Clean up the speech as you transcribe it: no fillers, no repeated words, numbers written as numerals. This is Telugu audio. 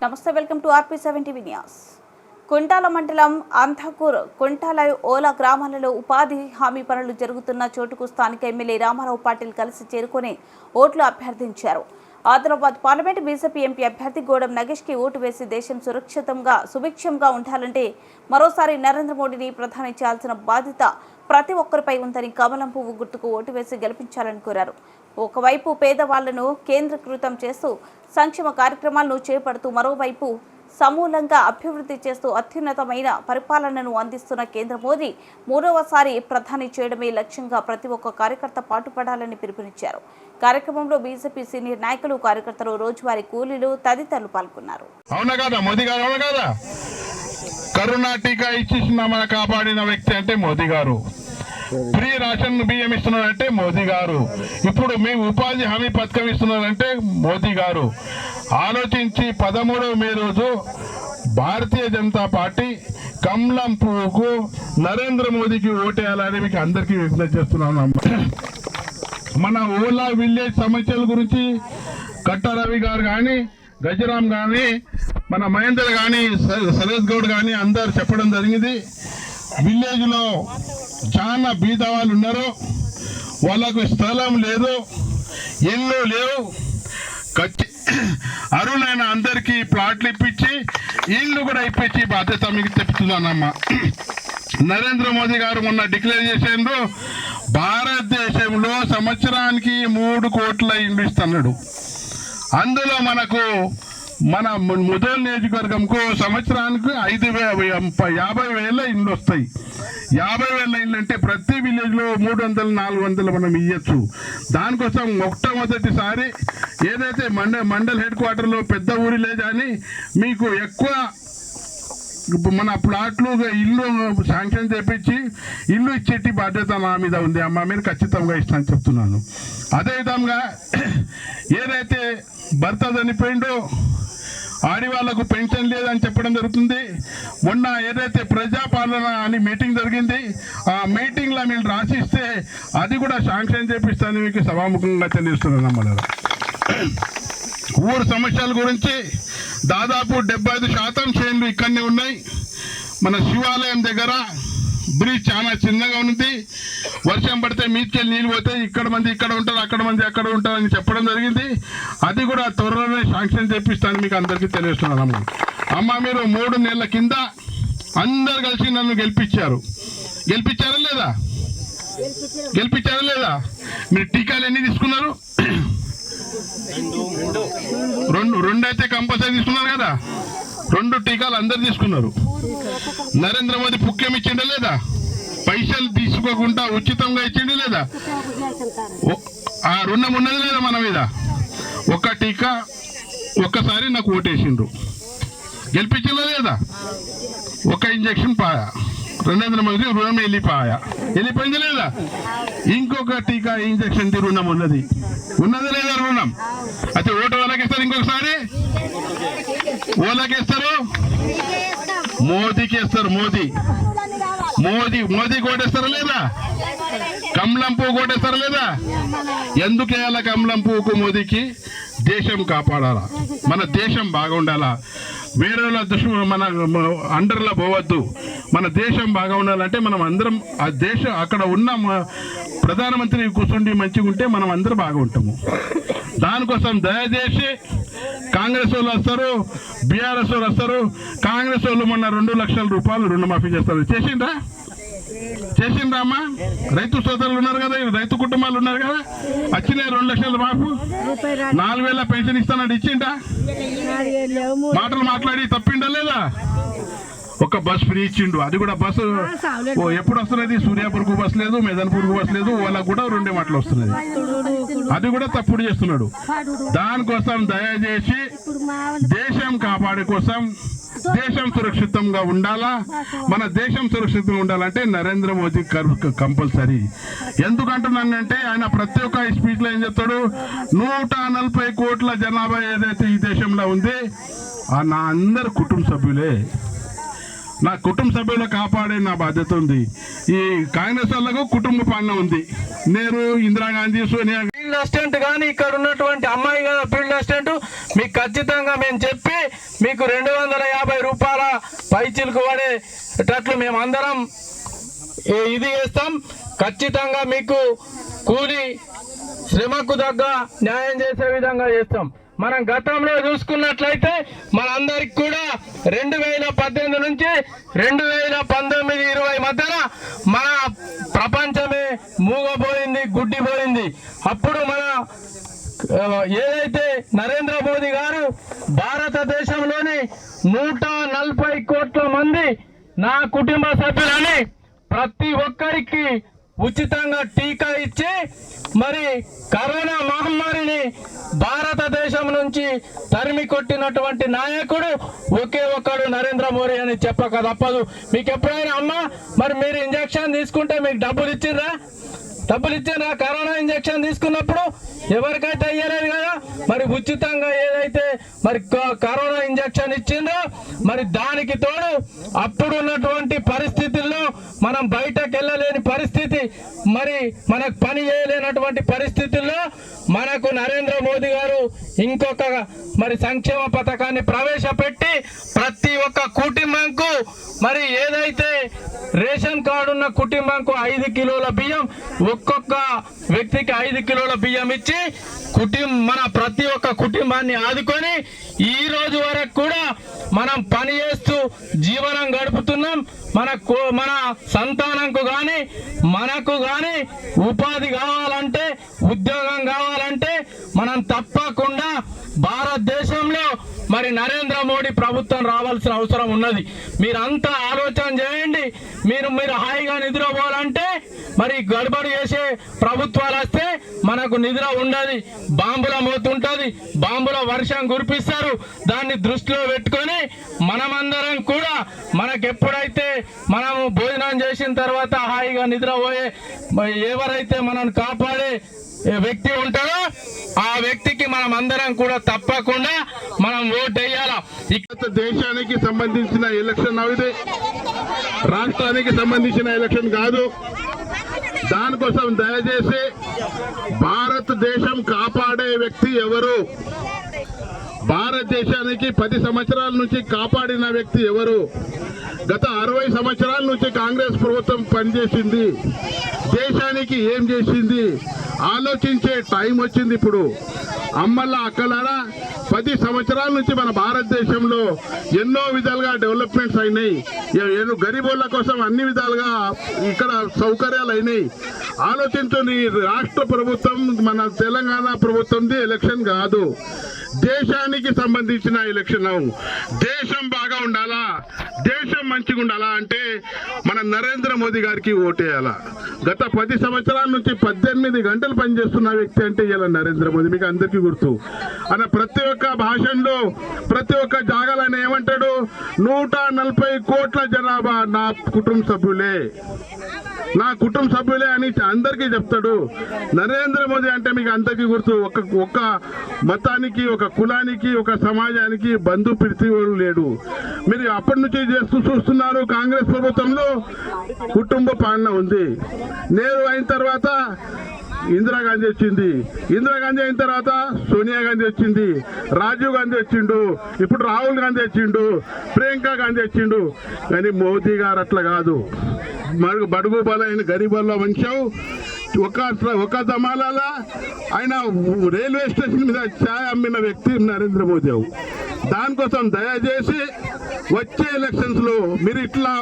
నమస్తే, welcome to RP7 TV news. Kuntala మండలం అంతాకూర్, కుంటాల ఓలా గ్రామాలలో ఉపాధి హామీ పనులు జరుగుతున్న చోటుకు స్థానిక ఎమ్మెల్యే రామారావు పాటిల్ కలిసి చేరుకుని ఓట్లు అభ్యర్థించారు. ఆదిలాబాద్ పార్లమెంట్ బీజేపీ ఎంపీ అభ్యర్థి గోడం నగేష్కి ఓటు వేసి దేశం సుభిక్షంగా ఉండాలంటే మరోసారి నరేంద్ర మోడీని ప్రధాని చేయాల్సిన బాధ్యత ప్రతి ఒక్కరిపై ఉందని కమలం పువ్వు గుర్తుకు ఓటు వేసి గెలిపించాలని కోరారు. ఒకవైపు పేదవాళ్లను కేంద్రీకృతం చేస్తూ సంక్షేమ కార్యక్రమాలను చేపడుతూ మరోవైపు సమూలంగా అభివృద్ధి చేస్తూ అత్యున్నతమైన పరిపాలనను అందిస్తున్న కేంద్ర మోదీ మూడవసారి ప్రధాని చేయడమే లక్ష్యంగా ప్రతి ఒక్క కార్యకర్త పాటుపడాలని పిలుపునిచ్చారు. కార్యక్రమంలో బీజేపీ సీనియర్ నాయకులు, కార్యకర్తలు, రోజువారీ కూలీలు తదితరులు పాల్గొన్నారు. కరోనా టీకా ఇచ్చేసిన మన కాపాడిన వ్యక్తి అంటే మోదీ గారు. ఫ్రీ రేషన్ బియ్యం ఇస్తున్నారంటే మోదీ గారు. ఇప్పుడు మేము ఉపాధి హామీ పథకం ఇస్తున్నారంటే మోదీ గారు. ఆలోచించి 13వ మే రోజు భారతీయ జనతా పార్టీ కమలం పువ్వుకు నరేంద్ర మోదీకి ఓటేయాలని మీకు అందరికీ విజ్ఞప్తి చేస్తున్నాను. మన ఓలా విలేజ్ సమస్యల గురించి కట్టారవి గారు కానీ, గజరామ్ కానీ, మన మహేందర్ కానీ, సరస్ గౌడ్ కానీ అందరు చెప్పడం జరిగింది. విలేజ్ లో చాలా బీద వాళ్ళు ఉన్నారు, వాళ్ళకు స్థలం లేదు, ఇల్లు లేవు. అరుణైన అందరికీ ప్లాట్లు ఇప్పించి ఇల్లు కూడా ఇప్పించి బాధ్యత మీకు చెప్తున్నానమ్మా. నరేంద్ర మోదీ గారు మొన్న డిక్లేర్ చేసేందుకు భారతదేశంలో సంవత్సరానికి 3 కోట్ల ఇల్లు ఇస్తున్నాడు. అందులో మన ముదల్ నియోజకవర్గంకు సంవత్సరానికి 50,000 ఇండ్లు వస్తాయి. 50,000 ఇండ్లు అంటే ప్రతి విలేజ్ లో 300-400 మనం ఇవ్వచ్చు. దానికోసం మొట్టమొదటిసారి ఏదైతే మండల్ హెడ్ క్వార్టర్ లో పెద్ద ఊరి లేదని మీకు ఎక్కువ మన ప్లాట్లు ఇల్లు శాంక్షన్ చేపించి ఇల్లు ఇచ్చేటి బాధ్యత నా మీద ఉంది అమ్మా. మీరు ఖచ్చితంగా ఇస్తానని చెప్తున్నాను. అదేవిధంగా ఏదైతే భర్త చనిపోయిండో ఆడవాళ్లకు పెన్షన్ లేదని చెప్పడం జరుగుతుంది. మొన్న ఏదైతే ప్రజాపాలన అని మీటింగ్ జరిగింది, ఆ మీటింగ్ లో మీరు రాసిస్తే అది కూడా శాంక్షన్ చేపిస్తానని మీకు సభాముఖంగా తెలియజేస్తున్నాను అమ్మా. ఊరు సమస్యల గురించి దాదాపు 75% చేన్లు ఇక్కడనే ఉన్నాయి. మన శివాలయం దగ్గర బ్రిడ్జ్ చాలా చిన్నగా ఉంది. వర్షం పడితే మీదకెళ్ళి నీళ్ళు పోతాయి. ఇక్కడ మంది ఇక్కడ ఉంటారు, అక్కడ మంది అక్కడ ఉంటారు అని చెప్పడం జరిగింది. అది కూడా త్వరలోనే శాంక్షన్ చేపిస్తాను మీకు అందరికీ తెలియజేస్తున్నాను అమ్మ. మీరు 3 నెలల కింద అందరు కలిసి నన్ను గెలిపించారా లేదా? మీరు టీకాలు ఎన్ని తీసుకున్నారు? 2 అయితే కంపల్సరీ తీసుకున్నారు కదా. 2 టీకాలు అందరు తీసుకున్నారు. నరేంద్ర మోదీ పుక్యం ఇచ్చిండే లేదా? పైసలు తీసుకోకుండా ఉచితంగా ఇచ్చిండే లేదా? ఆ రుణం ఉన్నది లేదా మన మీద? ఒక్క టీకా ఒక్కసారి నాకు ఓటేసిండ్రు, గెలిపించలే లేదా? ఒక ఇంజక్షన్ పాయా, నరేంద్ర మోదీ రుణం వెళ్ళిపోయింది లేదా? ఇంకొక టీకా ఇంజక్షన్ రుణం ఉన్నది లేదా? రుణం అయితే ఓటు వాళ్ళకేస్తారు. ఇంకొకసారి ఓలాకేస్తారు, మోదీకి వేస్తారు. మోదీ కోటేస్తారా లేదా? కమలం పువ్వు కోటేస్తారా లేదా? ఎందుకు వేయాల కమలం పువ్వుకు? మోదీకి దేశం కాపాడాలా, మన దేశం బాగుండాలా, వేరే మన అండర్లో పోవద్దు. మన దేశం బాగా ఉండాలంటే మనం అందరం ఆ దేశం అక్కడ ఉన్న ప్రధానమంత్రి కూర్చుండి మంచిగా ఉంటే మనం అందరం బాగా ఉంటాము. దానికోసం దయచేసి కాంగ్రెస్ వాళ్ళు వస్తారు, బీఆర్ఎస్ వాళ్ళు వస్తారు. కాంగ్రెస్ వాళ్ళు మొన్న 2 లక్షల రూపాయలు రుణమాఫీ చేస్తారు. చేసిండ్రా అమ్మా? రైతు సోదరులు ఉన్నారు కదా, రైతు కుటుంబాలు ఉన్నారు కదా, వచ్చినాయి 2 లక్షల మాఫీ. 4,000 పెన్షన్ ఇస్తానని ఇచ్చిండా? మాటలు మాట్లాడి తప్పిండా లేదా? ఒక బస్ ఫ్రీ ఇచ్చిండు. అది కూడా బస్సు ఎప్పుడు వస్తున్నది? సూర్యాపూర్కు బస్ లేదు, మెదన్పూర్కు బస్ లేదు, వాళ్ళకు కూడా 2 మాటలు వస్తున్నది. అది కూడా తప్పుడు చేస్తున్నాడు. దానికోసం దయచేసి దేశం కాపాడే కోసం దేశం సురక్షితంగా ఉండాలా. మన దేశం సురక్షితంగా ఉండాలంటే నరేంద్ర మోదీ కంపల్సరీ. ఎందుకంటున్నానంటే ఆయన ప్రతి ఒక్క స్పీచ్ లో ఏం చెప్తాడు? 140 కోట్ల జనాభా ఏదైతే ఈ దేశంలో ఉంది నా అందరు కుటుంబ సభ్యులే. నా కుటుంబ సభ్యులు కాపాడే నా బాధ్యత ఉంది. ఈ కాంగ్రెస్ వాళ్ళకు కుటుంబ పాలన ఉంది. నేను ఇందిరాగాంధీ, సోనియా ఫీల్డ్ అసిస్టెంట్ కానీ ఇక్కడ ఉన్నటువంటి అమ్మాయి కదా ఫీల్డ్ అసిస్టెంట్ మీకు ఖచ్చితంగా మేము చెప్పి మీకు 250 రూపాయల పైచిలకు పడేటట్లు మేమందరం ఇది చేస్తాం. ఖచ్చితంగా మీకు కూలి శ్రమకు తగ్గ న్యాయం చేసే విధంగా చేస్తాం. మనం గతంలో చూసుకున్నట్లయితే మనందరికి కూడా 2018 నుంచి 2019-20 మధ్యన మన ప్రపంచమే మూగపోయింది, గుడ్డిపోయింది. అప్పుడు మన ఏదైతే నరేంద్ర మోదీ గారు భారతదేశంలోని 140 కోట్ల మంది నా కుటుంబ సభ్యులని ప్రతి ఒక్కరికి ఉచితంగా టీకా ఇచ్చి మరి కరోనా మహమ్మారిని భారతదేశం నుంచి తరిమి కొట్టినటువంటి నాయకుడు ఒకే ఒక్కడు నరేంద్ర మోదీ అని చెప్పక తప్పదు. మీకు ఎప్పుడైనా అమ్మా మరి మీరు ఇంజక్షన్ తీసుకుంటే మీకు డబ్బులు ఇచ్చిర్రా? కరోనా ఇంజక్షన్ తీసుకున్నప్పుడు ఎవరికైతే అయ్యలేదు కదా. మరి ఉచితంగా ఏదైతే మరి కరోనా ఇంజక్షన్ ఇచ్చిందో మరి దానికి తోడు అప్పుడు ఉన్నటువంటి పరిస్థితుల్లో మనం బయటకు వెళ్ళలేని పరిస్థితి, మరి మనకు పని చేయలేనటువంటి పరిస్థితుల్లో మనకు నరేంద్ర మోదీ గారు ఇంకొక మరి సంక్షేమ పథకాన్ని ప్రవేశపెట్టి ప్రతి ఒక్క కుటుంబంకు మరి ఏదైతే రేషన్ కార్డు ఉన్న కుటుంబంకు 5 కిలోల బియ్యం, ఒక్కొక్క వ్యక్తికి 5 కిలోల బియ్యం ఇచ్చి మన ప్రతి ఒక్క కుటుంబాన్ని ఆదుకొని ఈ రోజు వరకు కూడా మనం పని చేస్తూ జీవనం గడుపుతున్నాం. మన సంతానంకు కానీ మనకు కానీ ఉపాధి కావాలంటే, ఉద్యోగం కావాలంటే మనం తప్పకుండా భారతదేశంలో మరి నరేంద్ర మోడీ ప్రభుత్వం రావాల్సిన అవసరం ఉన్నది. మీరంతా ఆలోచన చేయండి. మీరు హాయిగా నిద్రపోవాలంటే మరి గడబడి చేసే ప్రభుత్వాలు వస్తే మనకు నిద్ర ఉండదు, బాంబుల మోతుంటది, బాంబుల వర్షం కురిపిస్తారు. దాన్ని దృష్టిలో పెట్టుకొని మనమందరం కూడా మనకెప్పుడైతే మనము భోజనం చేసిన తర్వాత హాయిగా నిద్రపోయే ఎవరైతే మనల్ని కాపాడే వ్యక్తి ఉంటాడో ఆ వ్యక్తికి మనం అందరం కూడా తప్పకుండా మనం ఓటు వేయాలా. ఇక్కడ దేశానికి సంబంధించిన ఎలక్షన్ ఇది, రాష్ట్రానికి సంబంధించిన ఎలక్షన్ కాదు. దానికోసం దయచేసి భారతదేశం కాపాడే వ్యక్తి ఎవరు, భారతదేశానికి 10 సంవత్సరాల నుంచి కాపాడిన వ్యక్తి ఎవరు? గత 60 సంవత్సరాల నుంచి కాంగ్రెస్ ప్రభుత్వం పనిచేసింది, దేశానికి ఏం చేసింది ఆలోచించే టైం వచ్చింది ఇప్పుడు. అమ్మల్లా అక్కలారా 10 సంవత్సరాల నుంచి మన భారతదేశంలో ఎన్నో విధాలుగా డెవలప్మెంట్స్ అయినాయి. గరీబోళ్ళ కోసం అన్ని విధాలుగా ఇక్కడ సౌకర్యాలు అయినాయి. ఆలోచించండి, రాష్ట్ర ప్రభుత్వం మన తెలంగాణ ప్రభుత్వంది ఎలక్షన్ కాదు, దేశానికి సంబంధించిన ఎలక్షన్. దేశం బాగా ఉండాలా, దేశం మంచిగా ఉండాలా అంటే మన నరేంద్ర మోదీ గారికి ఓటేయాలా. గత 10 సంవత్సరాల నుంచి 18 గంటలు పనిచేస్తున్న వ్యక్తి అంటే ఇలా నరేంద్ర మోదీ. మీకు అందరికీ గుర్తు. ఆయన ప్రతి ఒక్క భాషల్లో ప్రతి ఒక్క జాగాలో ఆయన ఏమంటాడు, 140 కోట్ల జనాభా నా కుటుంబ సభ్యులే అని అందరికీ చెప్తాడు. నరేంద్ర మోదీ అంటే మీకు అందరికీ గుర్తు. ఒక మతానికి, ఒక కులానికి, ఒక సమాజానికి బంధు పిడిచి లేడు. మీరు అప్పటి నుంచి చూస్తున్నారు కాంగ్రెస్ ప్రభుత్వంలో కుటుంబ పాలన ఉంది. నెహ్రూ అయిన తర్వాత ఇందిరాగాంధీ వచ్చింది, ఇందిరాగాంధీ అయిన తర్వాత సోనియా గాంధీ వచ్చింది, రాజీవ్ గాంధీ వచ్చిండు, ఇప్పుడు రాహుల్ గాంధీ వచ్చిండు, ప్రియాంక గాంధీ వచ్చిండు. కానీ మోదీ గారు అట్లా కాదు. బడుగు బలైన గరీబుల వంశం. ఒక జమానాలో ఆయన రైల్వే స్టేషన్ మీద ఛాయ్ అమ్మిన వ్యక్తి నరేంద్ర మోదీ. దానికోసం దయచేసి వచ్చే ఎలక్షన్స్ లో మీరు ఇట్లా